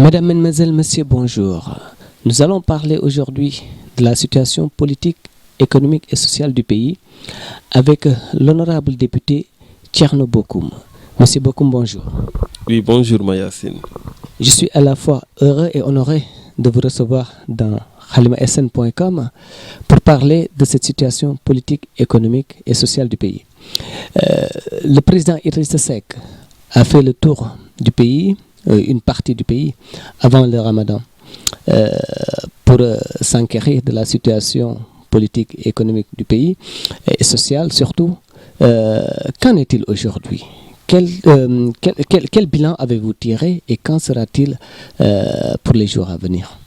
Mesdames, Mesdemoiselles, Messieurs, bonjour. Nous allons parler aujourd'hui de la situation politique, économique et sociale du pays avec l'honorable député Thierno Bocoum. Monsieur Bocoum, bonjour. Oui, bonjour Mayacine. Je suis à la fois heureux et honoré de vous recevoir dans halimasn.com pour parler de cette situation politique, économique et sociale du pays. Le président Idrissa Seck a fait le tour du pays, une partie du pays, avant le Ramadan, pour s'enquérir de la situation politique et économique du pays, et sociale surtout. Qu'en est-il aujourd'hui ? Quel bilan avez-vous tiré et quand sera-t-il pour les jours à venir ?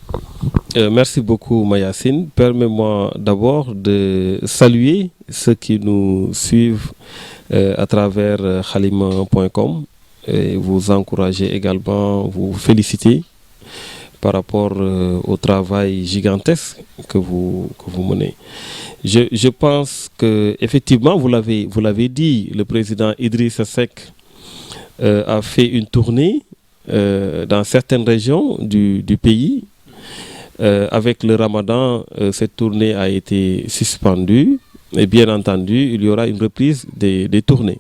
Merci beaucoup Mayacine. Permets-moi d'abord de saluer ceux qui nous suivent à travers halima.com et vous encourager également, vous féliciter par rapport au travail gigantesque que vous menez. Je pense que effectivement, vous l'avez dit, le président Idrissa Seck a fait une tournée dans certaines régions du pays. Avec le Ramadan, cette tournée a été suspendue et bien entendu, il y aura une reprise des tournées.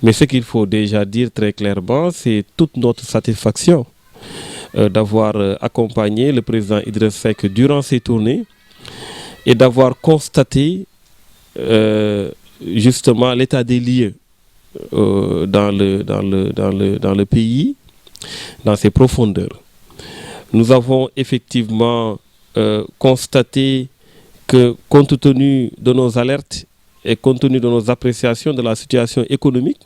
Mais ce qu'il faut déjà dire très clairement, c'est toute notre satisfaction d'avoir accompagné le président Idrissa Seck durant ces tournées et d'avoir constaté justement l'état des lieux dans le pays, dans ses profondeurs. Nous avons effectivement constaté que compte tenu de nos alertes et compte tenu de nos appréciations de la situation économique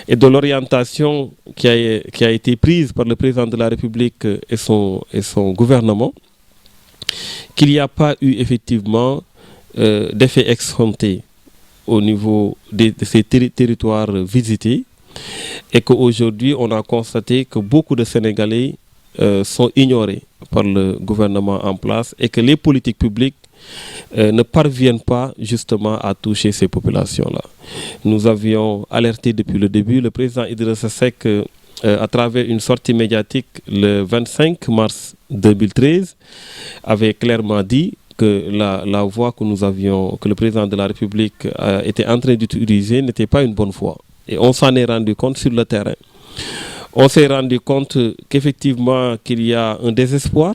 et de l'orientation qui a été prise par le président de la République et son gouvernement, qu'il n'y a pas eu effectivement d'effet escompté au niveau de ces territoires visités et qu'aujourd'hui on a constaté que beaucoup de Sénégalais sont ignorés par le gouvernement en place et que les politiques publiques ne parviennent pas justement à toucher ces populations-là. Nous avions alerté depuis le début le président Idrissa Seck à travers une sortie médiatique le 25 mars 2013 avait clairement dit que la voie que le président de la République était en train d'utiliser n'était pas une bonne voie. Et on s'en est rendu compte sur le terrain. On s'est rendu compte qu'effectivement qu'il y a un désespoir.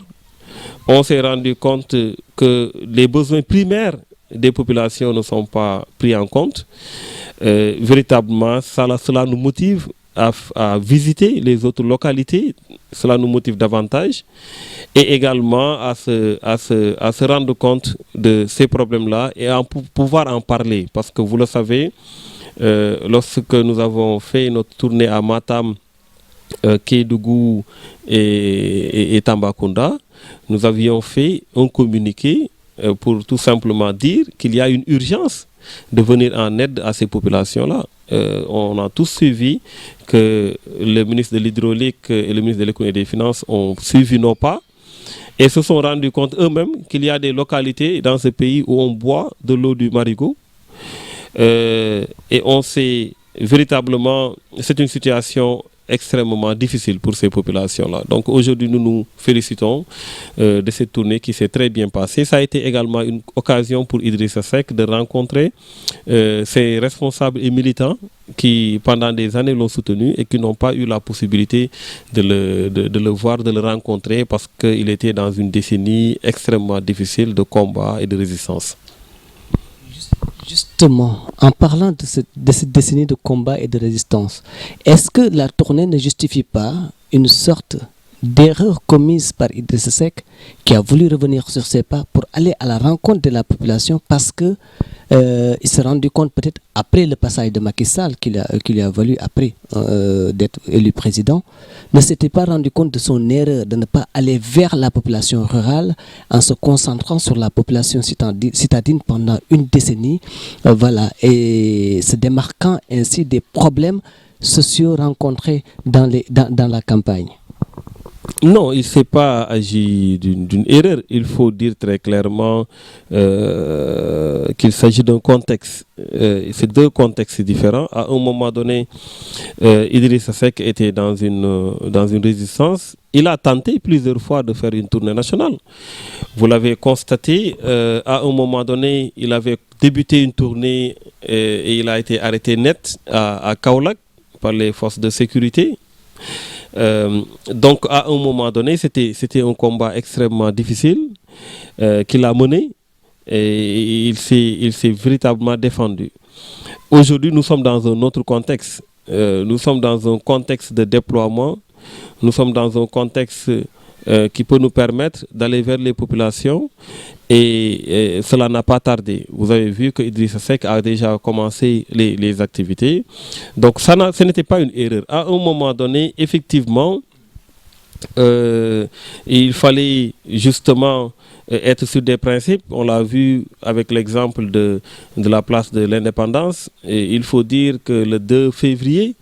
On s'est rendu compte que les besoins primaires des populations ne sont pas pris en compte. Véritablement, cela nous motive à visiter les autres localités. Cela nous motive davantage. Et également à se rendre compte de ces problèmes-là et à pouvoir en parler. Parce que vous le savez, lorsque nous avons fait notre tournée à Matam, Kédougou et Tambacounda, nous avions fait un communiqué pour tout simplement dire qu'il y a une urgence de venir en aide à ces populations-là. On a tous suivi que le ministre de l'Hydraulique et le ministre de l'Économie et des Finances ont suivi nos pas et se sont rendus compte eux-mêmes qu'il y a des localités dans ce pays où on boit de l'eau du marigot. Et on sait véritablement, c'est une situation extrêmement difficile pour ces populations-là. Donc aujourd'hui, nous nous félicitons de cette tournée qui s'est très bien passée. Ça a été également une occasion pour Idrissa Seck de rencontrer ses responsables et militants qui, pendant des années, l'ont soutenu et qui n'ont pas eu la possibilité de le voir, de le rencontrer parce qu'il était dans une décennie extrêmement difficile de combat et de résistance. Justement, en parlant de cette décennie de combat et de résistance, est-ce que la tournée ne justifie pas une sorte d'erreur commise par Idrissa Seck qui a voulu revenir sur ses pas pour aller à la rencontre de la population parce que il s'est rendu compte peut-être après le passage de Macky Sall qui lui a valu après d'être élu président, ne s'était pas rendu compte de son erreur de ne pas aller vers la population rurale en se concentrant sur la population citadine pendant une décennie, et se démarquant ainsi des problèmes sociaux rencontrés dans la campagne. Non, il ne s'est pas agi d'une erreur. Il faut dire très clairement qu'il s'agit d'un contexte. C'est deux contextes différents. À un moment donné, Idrissa Seck était dans une résistance. Il a tenté plusieurs fois de faire une tournée nationale. Vous l'avez constaté, à un moment donné, il avait débuté une tournée et il a été arrêté net à Kaolack par les forces de sécurité. Donc à un moment donné, c'était un combat extrêmement difficile qu'il a mené et il s'est véritablement défendu. Aujourd'hui, nous sommes dans un autre contexte. Nous sommes dans un contexte de déploiement. Nous sommes dans un contexte qui peut nous permettre d'aller vers les populations et cela n'a pas tardé. Vous avez vu que Idrissa Seck a déjà commencé les activités. Donc ce n'était pas une erreur. À un moment donné, effectivement, il fallait justement être sur des principes. On l'a vu avec l'exemple de la place de l'Indépendance. Et il faut dire que le 2 février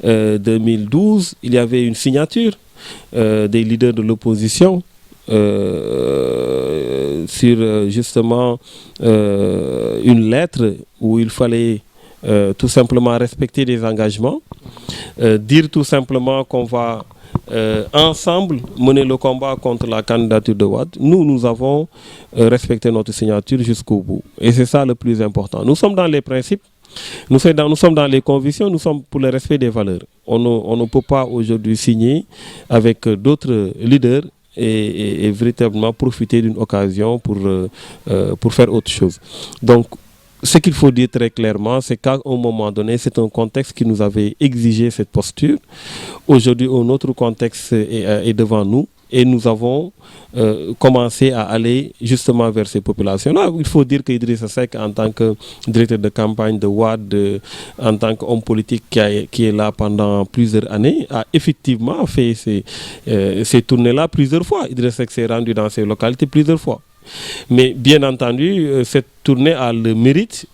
2012, il y avait une signature des leaders de l'opposition sur justement une lettre où il fallait tout simplement respecter des engagements, dire tout simplement qu'on va ensemble mener le combat contre la candidature de Wade. Nous avons respecté notre signature jusqu'au bout. Et c'est ça le plus important. Nous sommes dans les principes, nous sommes dans les convictions, nous sommes pour le respect des valeurs. On ne peut pas aujourd'hui signer avec d'autres leaders et véritablement profiter d'une occasion pour faire autre chose. Donc, ce qu'il faut dire très clairement, c'est qu'à un moment donné, c'est un contexte qui nous avait exigé cette posture. Aujourd'hui, un autre contexte est devant nous et nous avons commencé à aller justement vers ces populations-là. Il faut dire qu'Idrissa Seck, en tant que directeur de campagne de Wade, en tant qu'homme politique qui est là pendant plusieurs années, a effectivement fait ces tournées-là plusieurs fois. Idrissa Seck s'est rendu dans ces localités plusieurs fois. Mais bien entendu, cette tournée a le mérite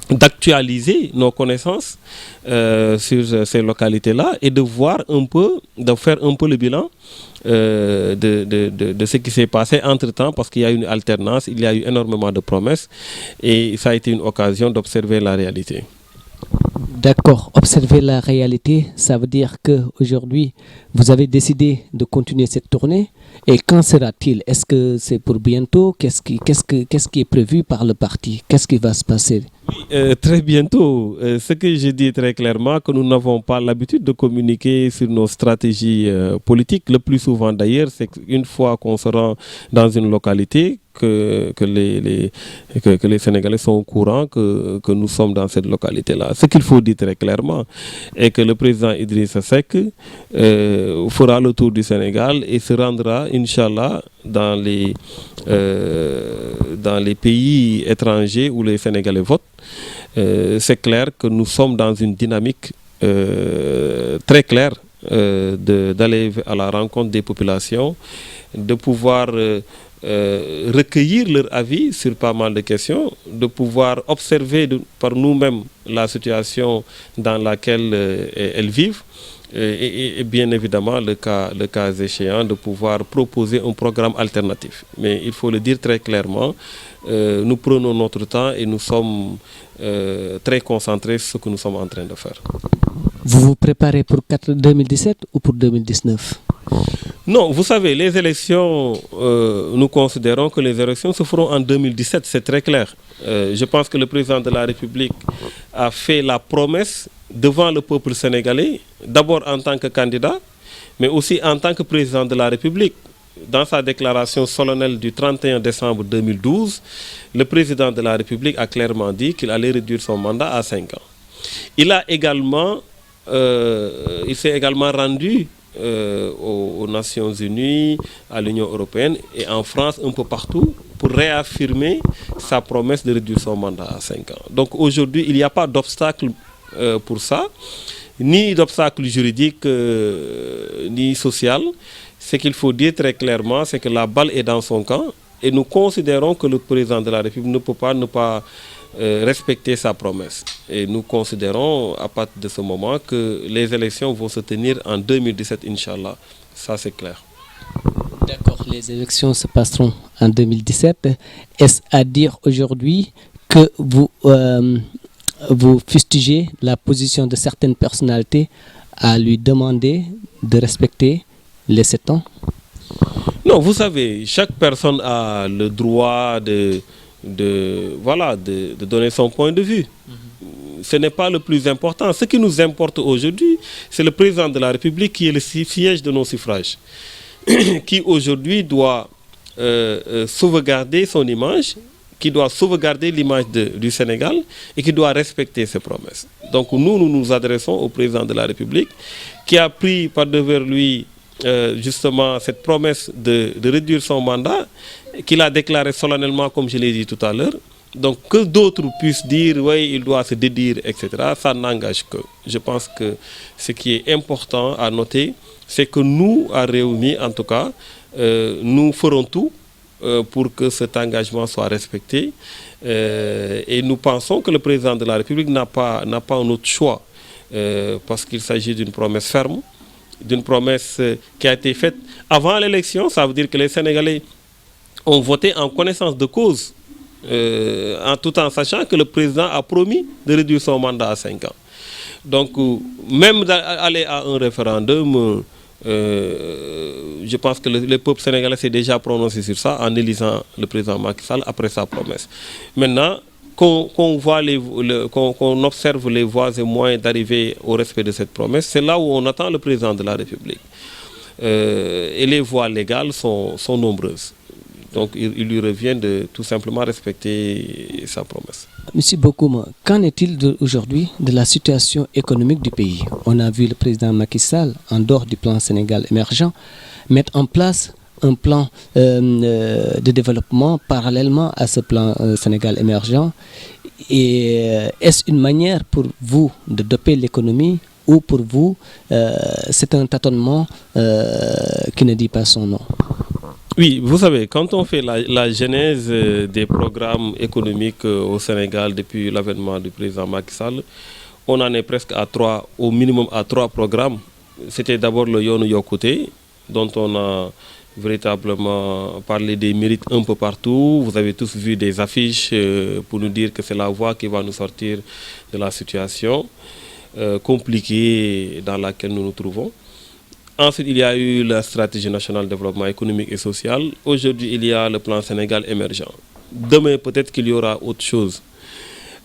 d'actualiser nos connaissances sur ces localités-là et de voir un peu, de faire un peu le bilan de ce qui s'est passé entre-temps, parce qu'il y a eu une alternance, il y a eu énormément de promesses et ça a été une occasion d'observer la réalité. D'accord, observer la réalité, ça veut dire qu'aujourd'hui, vous avez décidé de continuer cette tournée. Et quand sera-t-il? Est-ce que c'est pour bientôt? Qu'est-ce qui est prévu par le parti? Qu'est-ce qui va se passer? Très bientôt. Ce que je dis très clairement, que nous n'avons pas l'habitude de communiquer sur nos stratégies politiques. Le plus souvent d'ailleurs, c'est qu'une fois qu'on se rend dans une localité, que les Sénégalais sont au courant que nous sommes dans cette localité-là. Ce qu'il faut dire très clairement est que le président Idrissa Seck fera le tour du Sénégal et se rendra, Inch'Allah, dans les pays étrangers où les Sénégalais votent. C'est clair que nous sommes dans une dynamique très claire d'aller à la rencontre des populations, de pouvoir recueillir leur avis sur pas mal de questions, de pouvoir observer par nous-mêmes la situation dans laquelle elles vivent et bien évidemment le cas échéant de pouvoir proposer un programme alternatif. Mais il faut le dire très clairement, nous prenons notre temps et nous sommes très concentrés sur ce que nous sommes en train de faire. Vous vous préparez pour 2017 ou pour 2019? Non, vous savez, les élections, nous considérons que les élections se feront en 2017, c'est très clair. Je pense que le président de la République a fait la promesse devant le peuple sénégalais, d'abord en tant que candidat, mais aussi en tant que président de la République. Dans sa déclaration solennelle du 31 décembre 2012, le président de la République a clairement dit qu'il allait réduire son mandat à 5 ans. Il s'est également rendu aux Nations Unies, à l'Union européenne et en France, un peu partout, pour réaffirmer sa promesse de réduire son mandat à 5 ans. Donc aujourd'hui, il n'y a pas d'obstacle pour ça, ni d'obstacle juridique, ni social. Ce qu'il faut dire très clairement, c'est que la balle est dans son camp et nous considérons que le président de la République ne peut pas ne pas respecter sa promesse. Et nous considérons à partir de ce moment que les élections vont se tenir en 2017, Inch'Allah. Ça, c'est clair. D'accord, les élections se passeront en 2017. Est-ce à dire aujourd'hui que vous fustigez la position de certaines personnalités à lui demander de respecter les 7 ans? Non, vous savez, chaque personne a le droit de donner son point de vue. Ce n'est pas le plus important. Ce qui nous importe aujourd'hui, c'est le président de la République qui est le siège de nos suffrages, qui aujourd'hui doit sauvegarder son image, qui doit sauvegarder l'image du Sénégal et qui doit respecter ses promesses. Donc nous nous adressons au président de la République qui a pris par devers lui justement cette promesse de réduire son mandat, qu'il a déclaré solennellement, comme je l'ai dit tout à l'heure. Donc que d'autres puissent dire, oui, il doit se dédire, etc., ça n'engage que. Je pense que ce qui est important à noter, c'est que nous, à Rewmi, en tout cas, nous ferons tout pour que cet engagement soit respecté. Et nous pensons que le président de la République n'a pas un autre choix, parce qu'il s'agit d'une promesse ferme, d'une promesse qui a été faite avant l'élection. Ça veut dire que les Sénégalais ont voté en connaissance de cause, tout en sachant que le président a promis de réduire son mandat à 5 ans. Donc, même d'aller à un référendum, je pense que le peuple sénégalais s'est déjà prononcé sur ça en élisant le président Macky Sall après sa promesse. Maintenant, qu'on observe les voies et moyens d'arriver au respect de cette promesse, c'est là où on attend le président de la République. Et les voies légales sont nombreuses. Donc il lui revient de tout simplement respecter sa promesse. Monsieur Bokoum, qu'en est-il aujourd'hui de la situation économique du pays? On a vu le président Macky Sall, en dehors du plan Sénégal émergent, mettre en place un plan de développement parallèlement à ce plan Sénégal émergent. Et est-ce une manière pour vous de doper l'économie ou pour vous c'est un tâtonnement qui ne dit pas son nom? Oui, vous savez, quand on fait la genèse des programmes économiques au Sénégal depuis l'avènement du président Macky Sall, on en est presque au minimum à 3 programmes. C'était d'abord le Yoonu Yokkute, dont on a véritablement parlé des mérites un peu partout. Vous avez tous vu des affiches pour nous dire que c'est la voie qui va nous sortir de la situation compliquée dans laquelle nous nous trouvons. Ensuite, il y a eu la stratégie nationale de développement économique et social. Aujourd'hui, il y a le plan Sénégal émergent. Demain, peut-être qu'il y aura autre chose.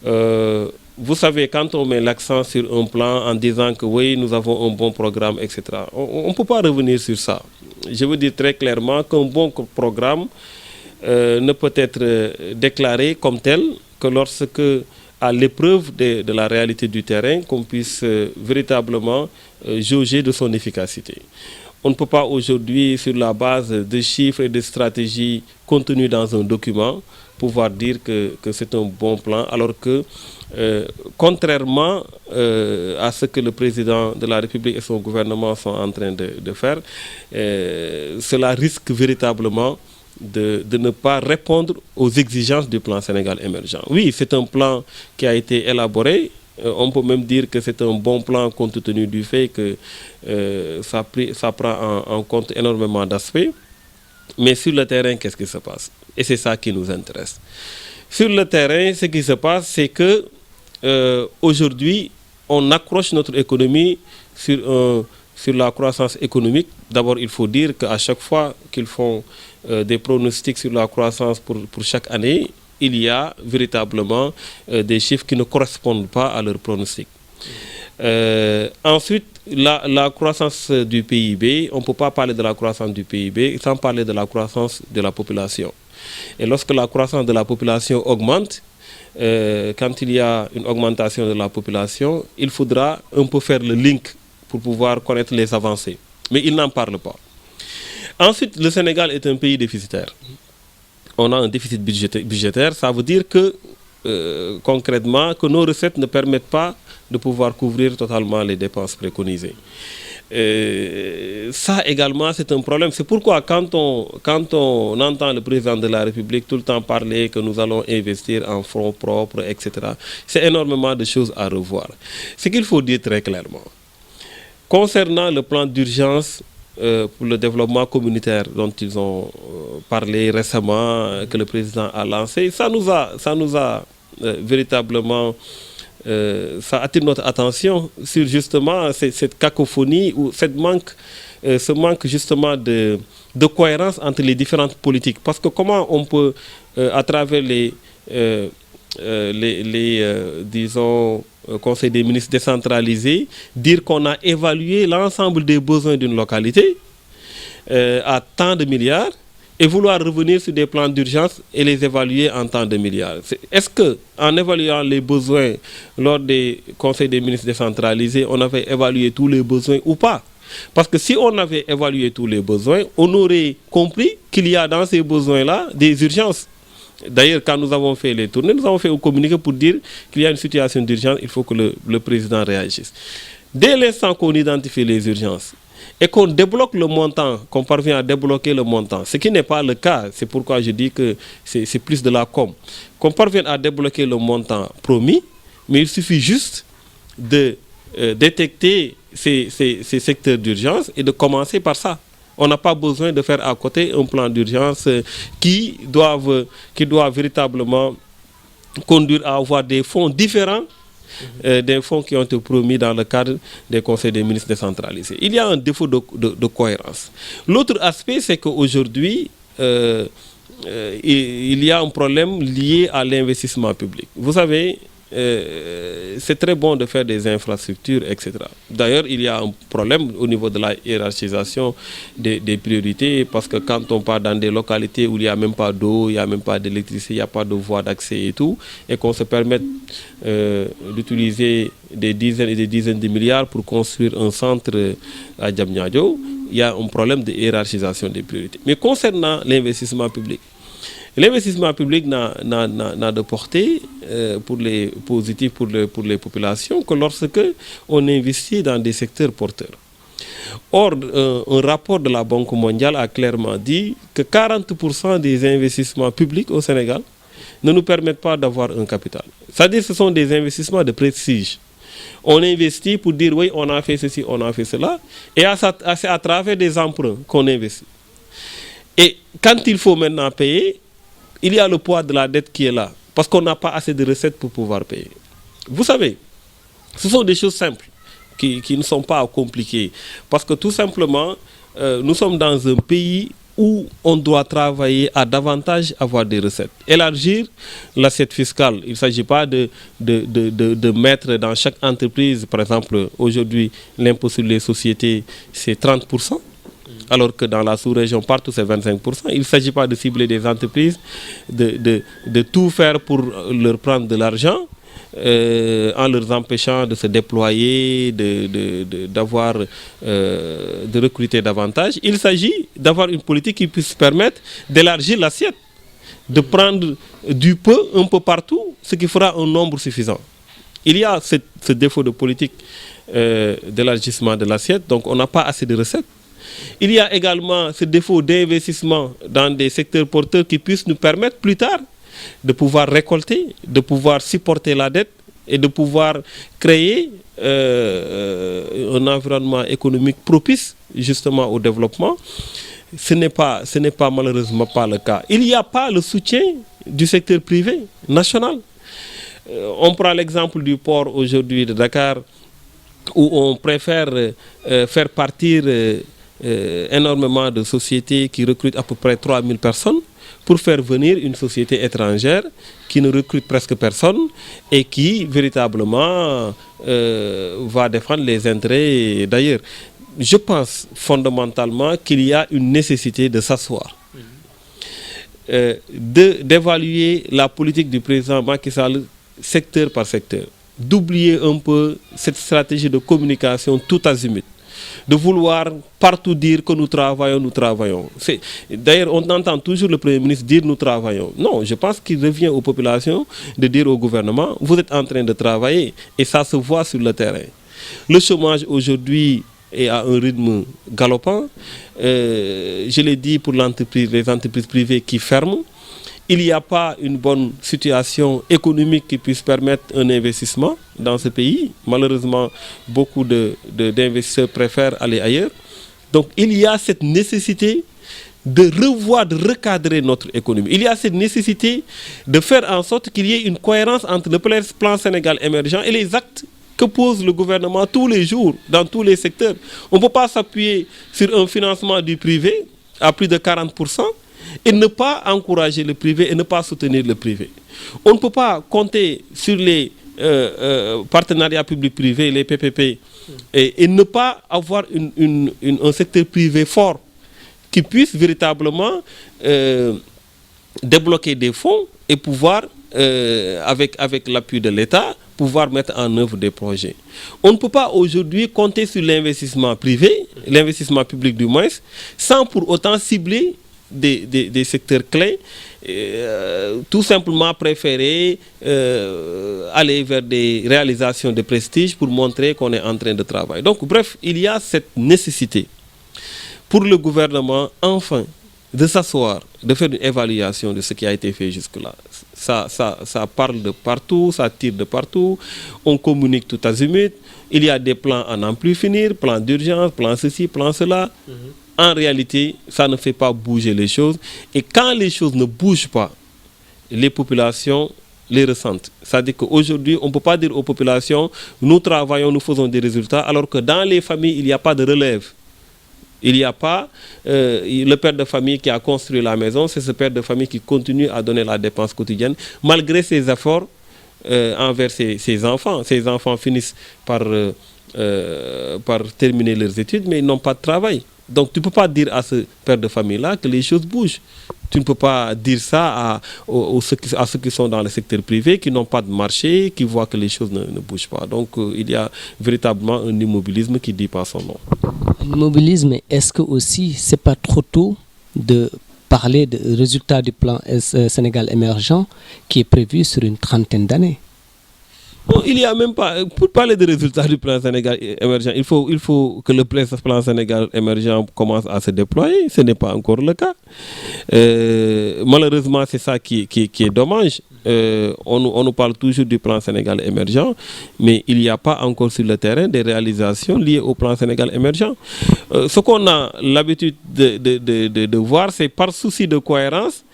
Vous savez, quand on met l'accent sur un plan en disant que oui, nous avons un bon programme, etc., on ne peut pas revenir sur ça. Je veux dire très clairement qu'un bon programme ne peut être déclaré comme tel que lorsque, à l'épreuve de la réalité du terrain, qu'on puisse véritablement jauger de son efficacité. On ne peut pas aujourd'hui, sur la base de chiffres et de stratégies contenues dans un document, pouvoir dire que c'est un bon plan, alors que, contrairement à ce que le président de la République et son gouvernement sont en train de faire, cela risque véritablement de ne pas répondre aux exigences du plan Sénégal émergent. Oui, c'est un plan qui a été élaboré. On peut même dire que c'est un bon plan compte tenu du fait que ça prend en compte énormément d'aspects. Mais sur le terrain, qu'est-ce qui se passe? Et c'est ça qui nous intéresse. Sur le terrain, ce qui se passe, c'est que aujourd'hui, on accroche notre économie sur la croissance économique. D'abord, il faut dire qu'à chaque fois qu'ils font des pronostics sur la croissance pour chaque année, il y a véritablement des chiffres qui ne correspondent pas à leurs pronostics. Ensuite, la croissance du PIB, on ne peut pas parler de la croissance du PIB sans parler de la croissance de la population. Et lorsque la croissance de la population augmente, quand il y a une augmentation de la population, il faudra un peu faire le link pour pouvoir connaître les avancées. Mais il n'en parle pas. Ensuite, le Sénégal est un pays déficitaire. On a un déficit budgétaire, ça veut dire que, concrètement, que nos recettes ne permettent pas de pouvoir couvrir totalement les dépenses préconisées. Ça également, c'est un problème. C'est pourquoi quand on entend le président de la République tout le temps parler que nous allons investir en fonds propres, etc., c'est énormément de choses à revoir. Ce qu'il faut dire très clairement, concernant le plan d'urgence pour le développement communautaire dont ils ont parlé récemment, que le président a lancé, ça nous a véritablement, ça attire notre attention sur justement cette cacophonie ou ce manque justement de cohérence entre les différentes politiques. Parce que comment on peut, à travers disons, Conseil des ministres décentralisé, dire qu'on a évalué l'ensemble des besoins d'une localité à tant de milliards et vouloir revenir sur des plans d'urgence et les évaluer en tant de milliards. Est-ce qu'en évaluant les besoins lors des Conseils des ministres décentralisés, on avait évalué tous les besoins ou pas? Parce que si on avait évalué tous les besoins, on aurait compris qu'il y a dans ces besoins-là des urgences. D'ailleurs, quand nous avons fait les tournées, nous avons fait un communiqué pour dire qu'il y a une situation d'urgence, il faut que le président réagisse. Dès l'instant qu'on identifie les urgences et qu'on débloque le montant, qu'on parvient à débloquer le montant, ce qui n'est pas le cas, c'est pourquoi je dis que c'est plus de la com, qu'on parvient à débloquer le montant promis, mais il suffit juste de détecter ces secteurs d'urgence et de commencer par ça. On n'a pas besoin de faire à côté un plan d'urgence qui doit véritablement conduire à avoir des fonds différents des fonds qui ont été promis dans le cadre des conseils des ministres décentralisés. Il y a un défaut de cohérence. L'autre aspect, c'est qu'aujourd'hui, il y a un problème lié à l'investissement public. Vous savez, c'est très bon de faire des infrastructures, etc. D'ailleurs, il y a un problème au niveau de la hiérarchisation des priorités, parce que quand on part dans des localités où il n'y a même pas d'eau, il n'y a même pas d'électricité, il n'y a pas de voie d'accès et tout, et qu'on se permette d'utiliser des dizaines et des dizaines de milliards pour construire un centre à Diamniadio, il y a un problème de hiérarchisation des priorités. Mais concernant l'investissement public, l'investissement public n'a de portée pour les positifs pour les populations que lorsque on investit dans des secteurs porteurs. Or, un rapport de la Banque mondiale a clairement dit que 40% des investissements publics au Sénégal ne nous permettent pas d'avoir un capital. C'est-à-dire que ce sont des investissements de prestige. On investit pour dire oui, on a fait ceci, on a fait cela, et c'est à travers des emprunts qu'on investit. Et quand il faut maintenant payer, il y a le poids de la dette qui est là, parce qu'on n'a pas assez de recettes pour pouvoir payer. Vous savez, ce sont des choses simples, qui ne sont pas compliquées, parce que tout simplement, nous sommes dans un pays où on doit travailler à davantage avoir des recettes. Élargir l'assiette fiscale, il ne s'agit pas de mettre dans chaque entreprise, par exemple, aujourd'hui, l'impôt sur les sociétés, c'est 30%. Alors que dans la sous-région, partout, c'est 25%. Il ne s'agit pas de cibler des entreprises, de tout faire pour leur prendre de l'argent, en leur empêchant de se déployer, de recruter davantage. Il s'agit d'avoir une politique qui puisse permettre d'élargir l'assiette, de prendre du peu, un peu partout, ce qui fera un nombre suffisant. Il y a ce défaut de politique d'élargissement de l'assiette, donc on n'a pas assez de recettes. Il y a également ce défaut d'investissement dans des secteurs porteurs qui puissent nous permettre plus tard de pouvoir récolter, de pouvoir supporter la dette et de pouvoir créer un environnement économique propice justement au développement. Ce n'est pas malheureusement pas le cas. Il n'y a pas le soutien du secteur privé national. On prend l'exemple du port aujourd'hui de Dakar où on préfère faire partir énormément de sociétés qui recrutent à peu près 3000 personnes pour faire venir une société étrangère qui ne recrute presque personne et qui véritablement va défendre les intérêts d'ailleurs. Je pense fondamentalement qu'il y a une nécessité de s'asseoir, d'évaluer la politique du président Macky Sall secteur par secteur, d'oublier un peu cette stratégie de communication tout azimut, de vouloir partout dire que nous travaillons. D'ailleurs, on entend toujours le Premier ministre dire nous travaillons. Non, je pense qu'il revient aux populations de dire au gouvernement, vous êtes en train de travailler et ça se voit sur le terrain. Le chômage aujourd'hui est à un rythme galopant. Je l'ai dit pour les entreprises privées qui ferment. Il n'y a pas une bonne situation économique qui puisse permettre un investissement dans ce pays. Malheureusement, beaucoup d'investisseurs préfèrent aller ailleurs. Donc il y a cette nécessité de revoir, de recadrer notre économie. Il y a cette nécessité de faire en sorte qu'il y ait une cohérence entre le plan Sénégal émergent et les actes que pose le gouvernement tous les jours, dans tous les secteurs. On ne peut pas s'appuyer sur un financement du privé à plus de 40% et ne pas encourager le privé et ne pas soutenir le privé. On ne peut pas compter sur les partenariats publics-privés, les PPP, et ne pas avoir un secteur privé fort qui puisse véritablement débloquer des fonds et pouvoir, avec l'appui de l'État, pouvoir mettre en œuvre des projets. On ne peut pas aujourd'hui compter sur l'investissement privé, l'investissement public du moins, sans pour autant cibler des secteurs clés, tout simplement préférer aller vers des réalisations de prestige pour montrer qu'on est en train de travailler. Donc bref, il y a cette nécessité pour le gouvernement, enfin, de s'asseoir, de faire une évaluation de ce qui a été fait jusque-là. Ça parle de partout, ça tire de partout, on communique tout azimut, il y a des plans à n'en plus finir, plans d'urgence, plans ceci, plans cela. En réalité, ça ne fait pas bouger les choses. Et quand les choses ne bougent pas, les populations les ressentent. C'est-à-dire qu'aujourd'hui, on ne peut pas dire aux populations, nous travaillons, nous faisons des résultats, alors que dans les familles, il n'y a pas de relève. Il n'y a pas le père de famille qui a construit la maison, c'est ce père de famille qui continue à donner la dépense quotidienne, malgré ses efforts envers ses enfants. Ses enfants finissent par terminer leurs études, mais ils n'ont pas de travail. Donc tu ne peux pas dire à ce père de famille-là que les choses bougent. Tu ne peux pas dire ça à ceux qui sont dans le secteur privé, qui n'ont pas de marché, qui voient que les choses ne bougent pas. Donc il y a véritablement un immobilisme qui dit pas son nom. L'immobilisme, est-ce que aussi c'est pas trop tôt de parler des résultats du plan Sénégal émergent qui est prévu sur une trentaine d'années? Bon, il y a même pas, pour parler des résultats du plan Sénégal émergent, il faut que le plan Sénégal émergent commence à se déployer. Ce n'est pas encore le cas. Malheureusement, c'est ça qui est dommage. On nous parle toujours du plan Sénégal émergent, mais il n'y a pas encore sur le terrain des réalisations liées au plan Sénégal émergent. Ce qu'on a l'habitude de voir, c'est par souci de cohérence,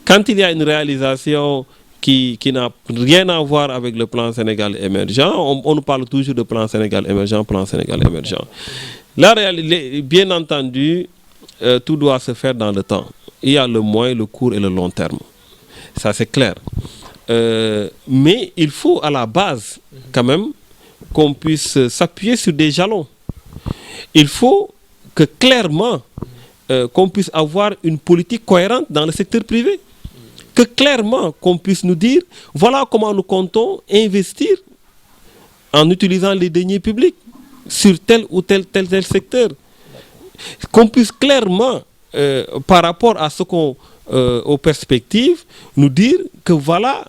quand il y a une réalisation qui n'a rien à voir avec le plan Sénégal émergent, on nous parle toujours de plan Sénégal émergent, plan Sénégal émergent. La réalité, bien entendu, tout doit se faire dans le temps. Il y a le moyen, le court et le long terme. Ça, c'est clair. Mais il faut à la base, quand même, qu'on puisse s'appuyer sur des jalons. Il faut que clairement, qu'on puisse avoir une politique cohérente dans le secteur privé. Que clairement qu'on puisse nous dire, voilà comment nous comptons investir en utilisant les deniers publics sur tel ou tel secteur. Qu'on puisse clairement, par rapport à aux perspectives, nous dire que voilà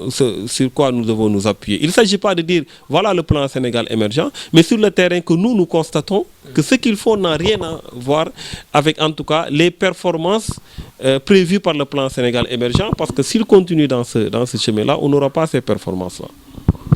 sur quoi nous devons nous appuyer. Il ne s'agit pas de dire, voilà le plan Sénégal émergent, mais sur le terrain que nous constatons que ce qu'ils font n'a rien à voir avec, en tout cas, les performances prévues par le plan Sénégal émergent, parce que s'ils continuent dans ce chemin-là, on n'aura pas ces performances-là.